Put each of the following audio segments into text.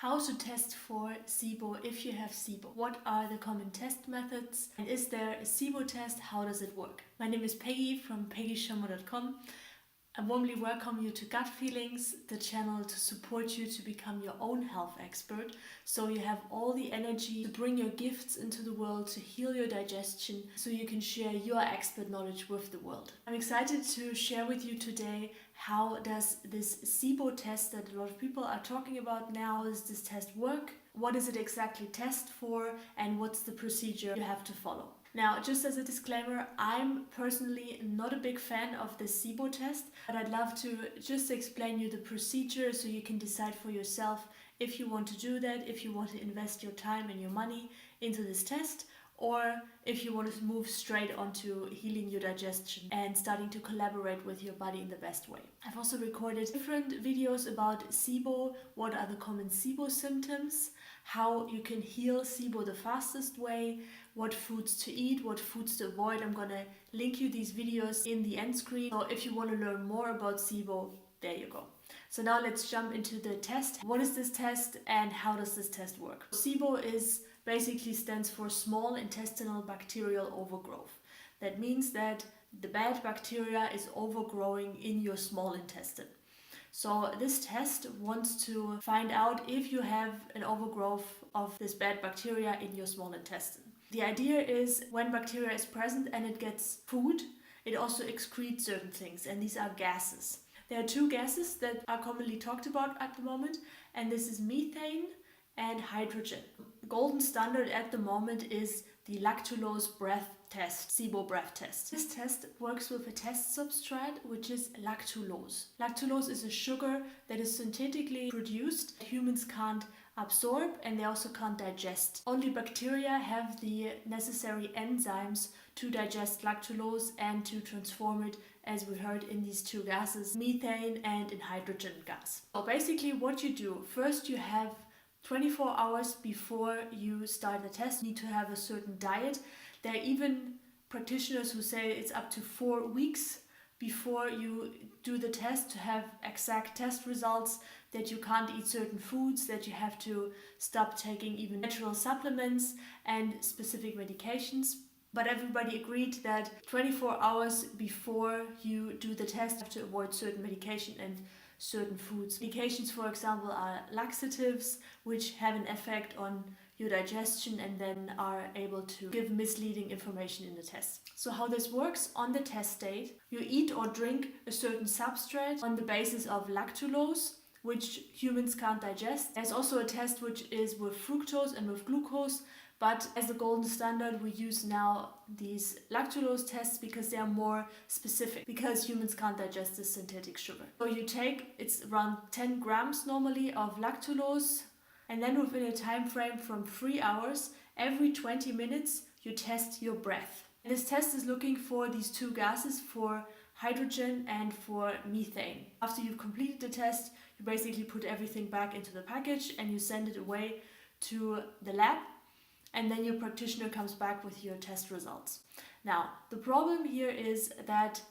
How to test for SIBO if you have SIBO. What are the common test methods? And is there a SIBO test? How does it work? My name is Peggy from peggyschomer.com. I warmly welcome you to Gut Feelings, the channel to support you to become your own health expert, so you have all the energy to bring your gifts into the world, to heal your digestion, so you can share your expert knowledge with the world. I'm excited to share with you today how does this SIBO test that a lot of people are talking about now, does this test work? What does it exactly test for? And what's the procedure you have to follow? Now, just as a disclaimer, I'm personally not a big fan of the SIBO test, but I'd love to just explain you the procedure so you can decide for yourself if you want to do that, if you want to invest your time and your money into this test, or if you want to move straight onto healing your digestion and starting to collaborate with your body in the best way. I've also recorded different videos about SIBO, what are the common SIBO symptoms, how you can heal SIBO the fastest way, what foods to eat, what foods to avoid. I'm gonna link you these videos in the end screen. So if you want to learn more about SIBO, there you go. So now let's jump into the test. What is this test and how does this test work? SIBO basically stands for Small Intestinal Bacterial Overgrowth. That means that the bad bacteria is overgrowing in your small intestine. So this test wants to find out if you have an overgrowth of this bad bacteria in your small intestine. The idea is when bacteria is present and it gets food, it also excretes certain things, and these are gases. There are two gases that are commonly talked about at the moment, and this is methane and hydrogen. The golden standard at the moment is the Lactulose Breath Test, SIBO breath test. This test works with a test substrate which is lactulose. Lactulose is a sugar that is synthetically produced. Humans can't absorb and they also can't digest. Only bacteria have the necessary enzymes to digest lactulose and to transform it, as we heard, in these two gases, methane and in hydrogen gas. So basically what you do, first you have 24 hours before you start the test, you need to have a certain diet. There are even practitioners who say it's up to 4 weeks before you do the test to have exact test results, that you can't eat certain foods, that you have to stop taking even natural supplements and specific medications. But everybody agreed that 24 hours before you do the test, you have to avoid certain medication and certain foods. Medications, for example, are laxatives, which have an effect on your digestion and then are able to give misleading information in the test. So how this works: on the test date, you eat or drink a certain substrate on the basis of lactulose, which humans can't digest. There's also a test which is with fructose and with glucose, but as the golden standard we use now these lactulose tests because they are more specific, because humans can't digest this synthetic sugar. So you take, it's around 10 grams normally of lactulose, and then within a time frame from 3 hours, every 20 minutes you test your breath. And this test is looking for these two gases, for hydrogen and for methane. After you've completed the test, you basically put everything back into the package and you send it away to the lab, and then your practitioner comes back with your test results. Now, the problem here is that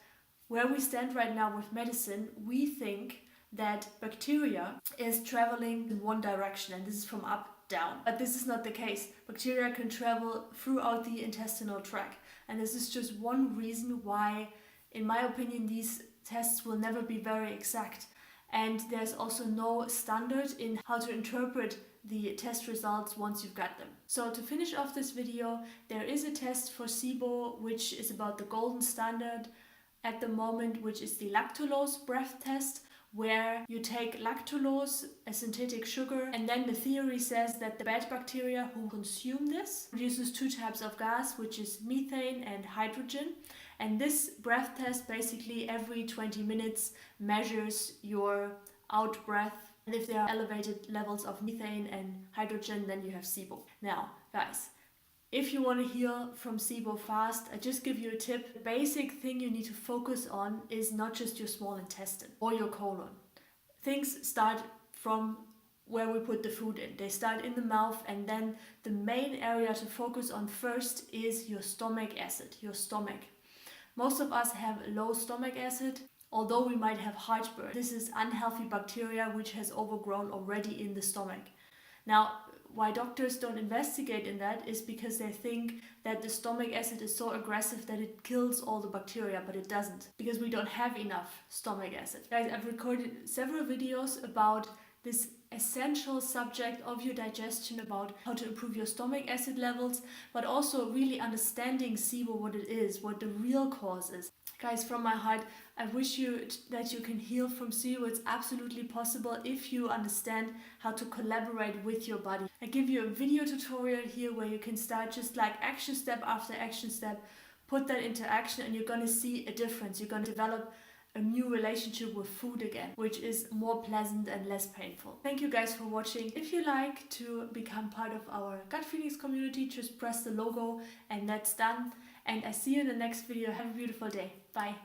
where we stand right now with medicine, we think that bacteria is traveling in one direction, and this is from up down. But this is not the case. Bacteria can travel throughout the intestinal tract, and this is just one reason why, in my opinion, these tests will never be very exact. And there's also no standard in how to interpret the test results once you've got them. So to finish off this video, there is a test for SIBO which is about the golden standard at the moment, which is the Lactulose Breath Test, where you take lactulose, a synthetic sugar, and then the theory says that the bad bacteria who consume this produces two types of gas, which is methane and hydrogen. And this breath test basically every 20 minutes measures your out breath, and if there are elevated levels of methane and hydrogen, then you have SIBO. Now guys, if you want to heal from SIBO fast, I just give you a tip. The basic thing you need to focus on is not just your small intestine or your colon. Things start from where we put the food in. They start in the mouth, and then the main area to focus on first is your stomach acid, your stomach. Most of us have low stomach acid, although we might have heartburn. This is unhealthy bacteria which has overgrown already in the stomach. Now, why doctors don't investigate in that is because they think that the stomach acid is so aggressive that it kills all the bacteria, but it doesn't, because we don't have enough stomach acid. Guys, I've recorded several videos about this essential subject of your digestion, about how to improve your stomach acid levels, but also really understanding SIBO, what it is, what the real cause is. Guys, from my heart, I wish you that you can heal from SIBO. It's absolutely possible if you understand how to collaborate with your body. I give you a video tutorial here where you can start just like action step after action step, put that into action, and you're going to see a difference. You're going to develop a new relationship with food again, which is more pleasant and less painful. Thank you guys for watching. If you like to become part of our gut feelings community, just press the logo and that's done. And I see you in the next video. Have a beautiful day. Bye.